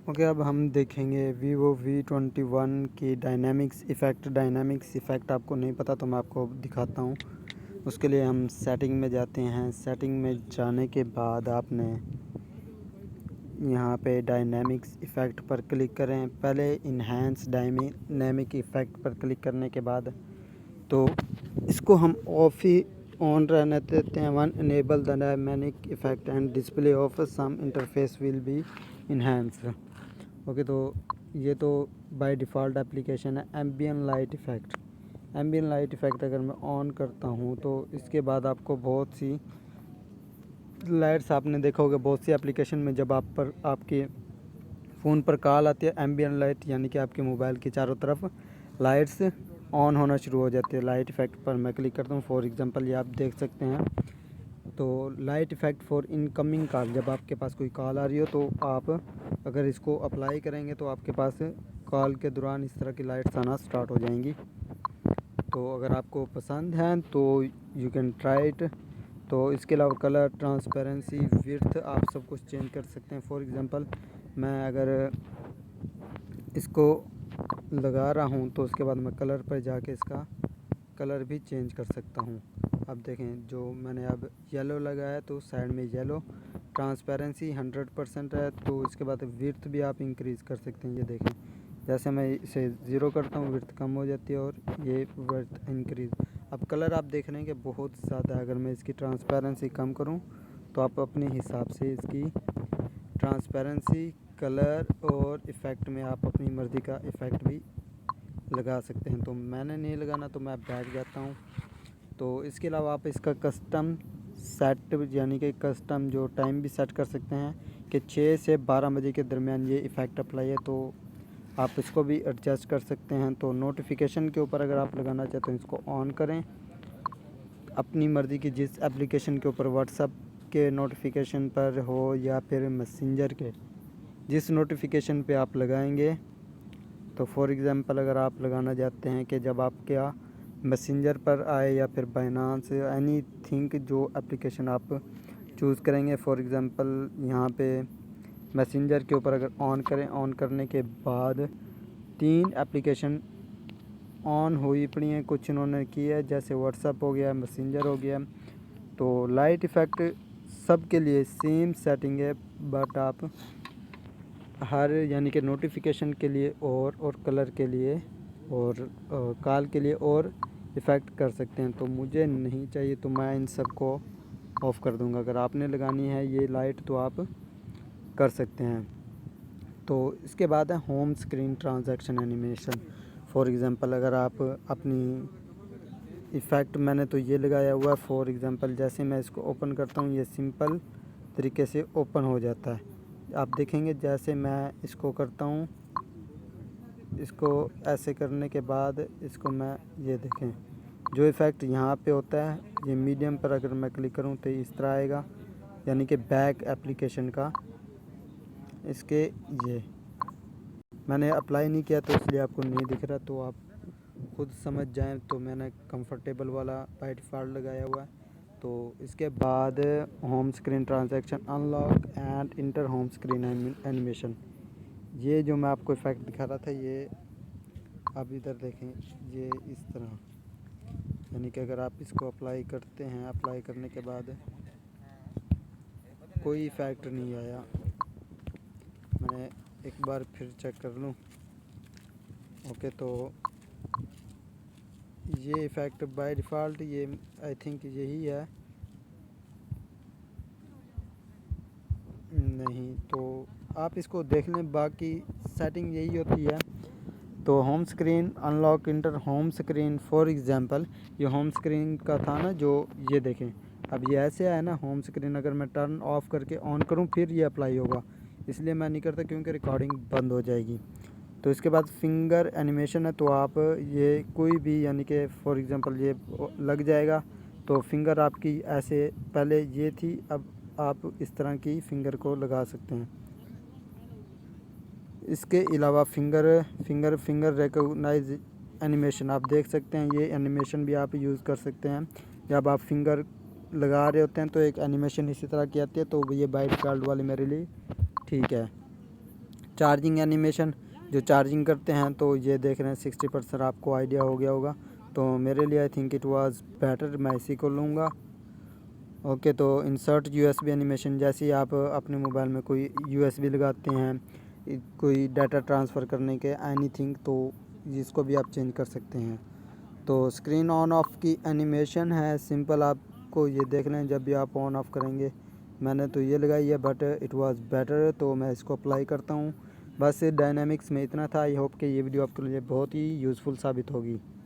Okay, अब हम देखेंगे Vivo V21 की डायनामिक्स इफ़ेक्ट आपको नहीं पता तो मैं आपको दिखाता हूँ। उसके लिए हम सेटिंग में जाते हैं। सेटिंग में जाने के बाद आपने यहाँ पे डायनामिक्स इफ़ेक्ट पर क्लिक करें। पहले इन्हेंस डायनामिक इफ़ेक्ट पर क्लिक करने के बाद तो इसको हम ऑफ ही ऑन रहने देते हैं। One enable the dynamic effect and display of some interface will be enhance. Okay, तो ये तो बाय डिफ़ॉल्ट एप्लीकेशन है एम्बियन लाइट इफ़ेक्ट अगर मैं ऑन करता हूँ तो इसके बाद आपको बहुत सी लाइट्स आपने देखा होगा बहुत सी एप्लीकेशन में जब आपके फ़ोन पर कॉल आती है एम्बियन लाइट यानी कि आपके मोबाइल की चारों तरफ लाइट्स ऑन होना शुरू हो जाती है। लाइट इफ़ेक्ट पर मैं क्लिक करता हूँ। फॉर एग्जांपल ये आप देख सकते हैं। तो light effect for incoming call, जब आपके पास कोई कॉल आ रही हो तो आप अगर इसको अप्लाई करेंगे तो आपके पास कॉल के दौरान इस तरह की लाइट्स आना स्टार्ट हो जाएंगी। तो अगर आपको पसंद है तो यू कैन ट्राई इट। तो इसके अलावा कलर, ट्रांसपेरेंसी, विड्थ आप सब कुछ चेंज कर सकते हैं। फॉर एग्ज़ाम्पल मैं अगर इसको लगा रहा हूँ तो उसके बाद मैं कलर पर जाके इसका कलर भी चेंज कर सकता हूँ। अब देखें, जो मैंने अब येलो लगाया तो साइड में येलो, ट्रांसपेरेंसी 100% है तो इसके बाद विड्थ भी आप इंक्रीज़ कर सकते हैं। ये देखें, जैसे मैं इसे 0 करता हूँ विड्थ कम हो जाती है और ये विड्थ इंक्रीज़। अब कलर आप देख रहे हैं कि बहुत ज़्यादा है। अगर मैं इसकी ट्रांसपेरेंसी कम करूँ तो आप अपने हिसाब से इसकी ट्रांसपेरेंसी, कलर और इफ़ेक्ट में आप अपनी मर्ज़ी का इफ़ेक्ट भी लगा सकते हैं। तो मैंने नहीं लगाना तो मैं बैठ जाता हूँ। तो इसके अलावा आप इसका कस्टम सेट यानी कि कस्टम जो टाइम भी सेट कर सकते हैं कि 6 से 12 बजे के दरमियान ये इफ़ेक्ट अप्लाई है, तो आप इसको भी एडजस्ट कर सकते हैं। तो नोटिफिकेशन के ऊपर अगर आप लगाना चाहते हैं इसको ऑन करें। अपनी मर्ज़ी की जिस एप्लीकेशन के ऊपर, व्हाट्सएप के नोटिफिकेशन पर हो या फिर मैसेंजर के, जिस नोटिफिकेशन पे आप लगाएंगे। तो फॉर एग्ज़ाम्पल अगर आप लगाना चाहते हैं कि जब आपके मैसेंजर पर आए या फिर बाइनांस एनीथिंग, जो एप्लीकेशन आप चूज़ करेंगे। फॉर एग्ज़ाम्पल यहाँ पे मैसेंजर के ऊपर अगर ऑन करें, ऑन करने के बाद 3 एप्लीकेशन ऑन हुई पड़ी हैं, कुछ इन्होंने की है जैसे व्हाट्सएप हो गया, मैसेंजर हो गया। तो लाइट इफ़ेक्ट सब के लिए सेम सेटिंग है, बट आप हर यानी कि नोटिफिकेशन के लिए और कलर के लिए और कॉल के लिए और इफ़ेक्ट कर सकते हैं। तो मुझे नहीं चाहिए तो मैं इन सब को ऑफ़ कर दूंगा। अगर आपने लगानी है ये लाइट तो आप कर सकते हैं। तो इसके बाद है home screen transaction animation. For example अगर आप अपनी इफ़ेक्ट, मैंने तो ये लगाया हुआ है। फॉर एग्ज़ाम्पल जैसे मैं इसको ओपन करता हूँ ये सिंपल तरीके से ओपन हो जाता है। आप देखेंगे जैसे मैं इसको करता हूँ, इसको ऐसे करने के बाद इसको मैं, ये देखें जो इफ़ेक्ट यहाँ पे होता है ये मीडियम पर अगर मैं क्लिक करूँ तो इस तरह आएगा, यानी कि बैक एप्लीकेशन का। इसके ये मैंने अप्लाई नहीं किया तो इसलिए आपको नहीं दिख रहा, तो आप खुद समझ जाएं। तो मैंने कंफर्टेबल वाला बाय डिफ़ॉल्ट लगाया हुआ है। तो इसके बाद home screen transaction unlock and inter home screen animation, ये जो मैं आपको इफ़ेक्ट दिखा रहा था ये आप इधर देखें, ये इस तरह, यानी कि अगर आप इसको अप्लाई करते हैं, अप्लाई करने के बाद कोई इफ़ेक्ट नहीं आया। मैं एक बार फिर चेक कर लूँ। ओके, तो ये इफ़ेक्ट बाय डिफ़ॉल्ट ये आई थिंक यही है। नहीं, तो आप इसको देख लें, बाकी सेटिंग यही होती है। तो home screen unlock inter home screen, for example ये होम स्क्रीन का था ना, जो ये देखें अब ये ऐसे आया ना होम स्क्रीन। अगर मैं टर्न ऑफ करके ऑन करूं फिर ये अप्लाई होगा, इसलिए मैं नहीं करता क्योंकि रिकॉर्डिंग बंद हो जाएगी। तो इसके बाद फिंगर एनिमेशन है, तो आप ये कोई भी, यानी कि फॉर एग्ज़ाम्पल ये लग जाएगा तो फिंगर आपकी ऐसे, पहले ये थी अब आप इस तरह की फिंगर को लगा सकते हैं। इसके अलावा फिंगर रिकॉग्नाइज एनिमेशन आप देख सकते हैं, ये एनिमेशन भी आप यूज़ कर सकते हैं। जब आप फिंगर लगा रहे होते हैं तो एक एनिमेशन इसी तरह की आती है, तो ये बाय डिफ़ॉल्ट वाली मेरे लिए ठीक है। चार्जिंग एनिमेशन जो चार्जिंग करते हैं, तो ये देख रहे हैं 60%, आपको आइडिया हो गया होगा। तो मेरे लिए I think it was better, मैं इसी को लूँगा। ओके, तो इंसर्ट यूएसबी एनिमेशन, जैसे ही आप अपने मोबाइल में कोई यूएसबी लगाते हैं कोई डाटा ट्रांसफ़र करने के एनीथिंग, तो इसको भी आप चेंज कर सकते हैं। तो स्क्रीन ऑन ऑफ की एनिमेशन है सिंपल, आपको ये देख लें जब भी आप ऑन ऑफ करेंगे। मैंने तो ये लगाई है बट इट वाज बेटर, तो मैं इसको अप्लाई करता हूँ। बस डायनामिक्स में इतना था। आई होप कि ये वीडियो आपके लिए बहुत ही यूज़फुल साबित होगी।